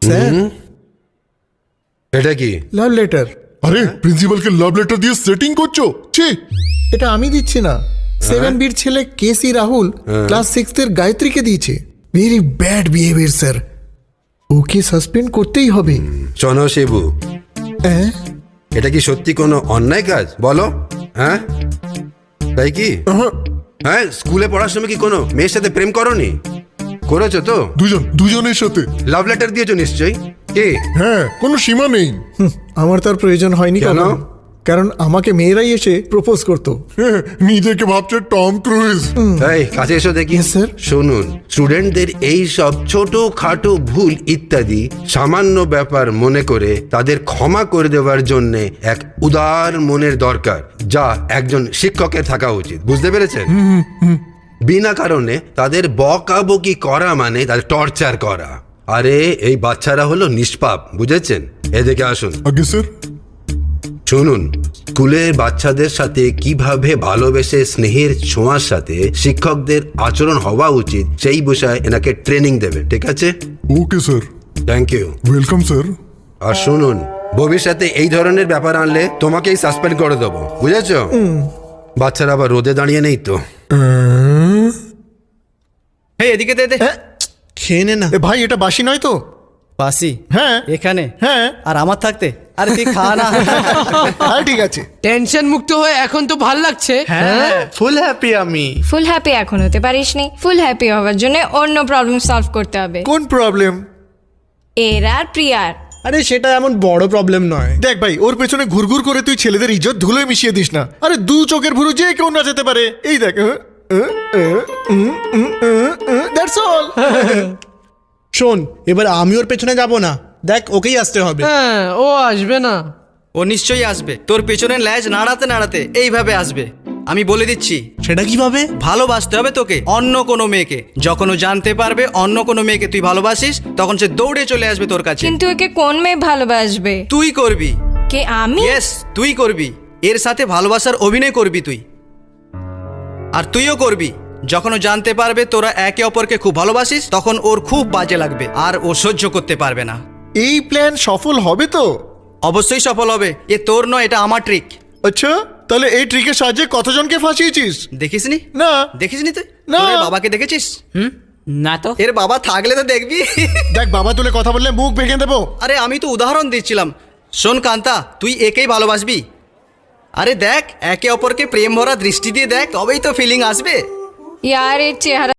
Sir এটা কি? Love letter. আরে প্রিন্সিপালকে লাভ লেটার দিয়ে সেটিং করছো? ছি, এটা আমি দিচ্ছি না, 7B'র ছেলে কেসি রাহুল ক্লাস 6 এর গায়ত্রীকে দিয়েছে। ভেরি ব্যাড বিহেভিয়ার স্যার, ওকে সাসপেন্ড করতেই হবে। শোনো শিবু, হ্যাঁ এটা কি সত্যি কোনো অন্যায় কাজ বলো? হ্যাঁ তাই কি? হ্যাঁ, স্কুলে পড়ার সময় কি কোনো মেয়ের সাথে প্রেম করনি? করেছো তো? দুজনের সাথে লাভ লেটার দিয়েছো নিশ্চয়ই। কি? হ্যাঁ, কোনো সীমা নেই। আমার তার প্রয়োজন হয়নি কেন? কখনো, কারণ আমাকে মেয়েরাই এসে প্রপোজ করতো। হ্যাঁ, নিজেকে ভাবছে টম ক্রুজ। এই কাছে এসো দেখি। Yes, sir. শুনুন, স্টুডেন্টদের এই সব ছোট খাটো ভুল ইত্যাদি সামান্য ব্যাপার মনে করে তাদের ক্ষমা করে দেওয়ার জন্য এক উদার মনের দরকার, যা একজন শিক্ষকের থাকা উচিত। বুঝতে পেরেছেন? বিনা কারণে তাদের বকাবকি করা মানে তাদের টর্চার করা। আরে এই বাচ্চারা হলো নিষ্পাপ, বুঝেছেন? এদিকে আসুন। আগে স্যার। শুনুন, স্কুলের বাচ্চাদের সাথে কিভাবে ভালোবেসে স্নেহের ছোঁয়ার সাথে শিক্ষকদের আচরণ হওয়া উচিত সেই বিষয়ে এনাকে ট্রেনিং দেবে, ঠিক আছে? Okay sir. Thank you. Welcome sir. আর শুনুন, ভবিষ্যতে এই ধরনের ব্যাপার আনলে তোমাকেই সাসপেন্ড করে দেবো, বুঝেছো? বাচ্চারা আবার রোদে দাঁড়িয়ে নেই তো। এই এদিকে দে দে, খেয়ে নে না। এ ভাই, এটা বাসি নয় তো? বাসি? হ্যাঁ এখানে? হ্যাঁ আর আমার থাকতে? আরে তুই খা না। হ্যাঁ ঠিক আছে। টেনশন মুক্ত হয়ে এখন তো ভাল লাগছে। হ্যাঁ, ফুল হ্যাপি আমি। ফুল হ্যাপি এখন হতে পারিসনি। ফুল হ্যাপি হওয়ার জন্য অন্য প্রবলেম সলভ করতে হবে। কোন প্রবলেম? এর আর প্রিয়ার। আরে সেটা এমন বড় প্রবলেম নয়। দেখ ভাই, ওর পেছনে ঘুরঘুর করে তুই ছেলেদের ইজ্জত ধুলোয় মিশিয়ে দিস না। আরে দু চোখের ভুরু যে কেউ নাচাতে পারে। এই দেখ, দ্যাটস অল। শোন, এবার আমি ওর পেছনে যাব না, দেখ ওকেই আসতে হবে। হ্যাঁ, ও আসবে না। ও নিশ্চয়ই আসবে, তোর পেছনে ল্যাজ নাড়াতে নাড়াতে এইভাবে আসবে। আমি বলে দিচ্ছি, সেটা কিভাবে? ভালোবাসতে হবে তোকে অন্য কোনো মেয়েকে। যখন ও জানতে পারবে অন্য কোনো মেয়েকে তুই ভালোবাসিস, তখন সে দৌড়ে চলে আসবে তোর কাছে। কিন্তু একে কোন মেয়ে ভালোবাসবে? তুই করবি। কে, আমি? ইয়েস, তুই করবি। এর সাথে ভালোবাসার অভিনয় করবি তুই। আর তুইও করবি। যখন ও জানতে পারবে তোরা একে অপরকে খুব ভালোবাসিস, তখন ওর খুব বাজে লাগবে আর ও সহ্য করতে পারবে না। এই প্ল্যান সফল হবে তো? অবশ্যই সফল হবে। এ তোর নয়, এটা আমার ট্রিক। আচ্ছা, তাহলে এই ট্রিকের সাহায্যে কতজনকে ফাঁসিয়েছিস? দেখিসনি? না। দেখিসনি তুই? না। তোর বাবাকে দেখেছিস? না তো। এর বাবা থাকলে তো দেখবি। দেখ, বাবা তুলে কথা বললে মুখ ভেঙে দেবো। আরে আমি তো উদাহরণ দিচ্ছিলাম। শোন কান্তা, তুই একেই ভালোবাসবি। আরে দেখ, একে অপরকে প্রেম ভরা দৃষ্টি দিয়ে দেখ, তবেই তো ফিলিং আসবে। ইয়ার এর চেহারা